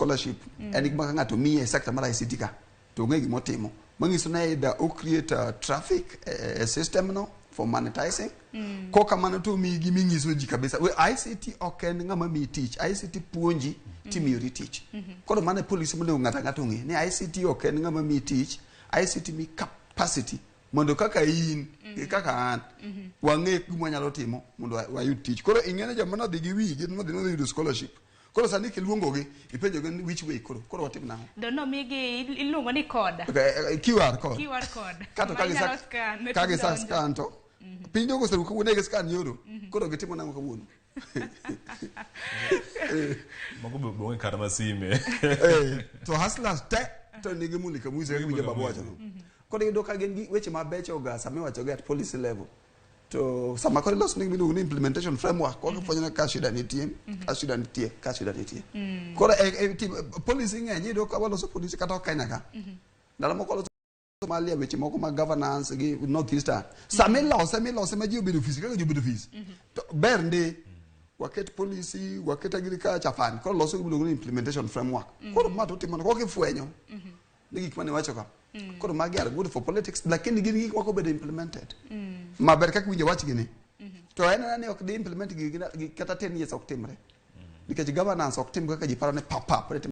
scholarship en gima ng'ato miye sector mar ICT ka to ng'e gima otimo mangiso na either o create a traffic system no for monetizing ko kamano to mi gi mingiso ji kabisa ICT oken ng'ama mi teach ICT puonji timiori teach koro mane police mo ng'ato ng'e ni ICT oken ng'ama mi teach ICT mi capacity mondo kaka in kaka an wang'e gima nyalo timo mondo wayud teach koro ing'ene joma no dhi gi wigi no dhi yudo scholarship koro sani kiluongogi ipenjogi ni which way koro watim nang'o dono migi iluongo ni code QR code kato kagi scan to piny dogo seru kawuono gi scan yoro koro gitimo nang'o kawuono mago bonge kar masime to hustlers te to nigi mulika mwizi gi winjo babu wacho koro yudo ka gin gi weche mabecho ga sami wacho ga at policy level to sama koro los nigi miluongo ni implementation framework ko fwenyo ka shida nitie koro policy ng'eny yudo ka waloso policy kata Kenya ka ndalo moko Somalia weche moko mag governance gi North Eastern sami lose ma ji obedo office kaka ji obedo office to ber ndi waket policy waket agriculture fund koro loso giluongo ni implementation framework koro ma to timo ko kifwenyo ni gik mane wacho ka koro magi are good for politics lakini gin gik moko bedo implemented maber kaka winjo wach gini to en ne ok di implement gi kata 10 years ok timre nikech governance ok tim kaka ji paro ne pap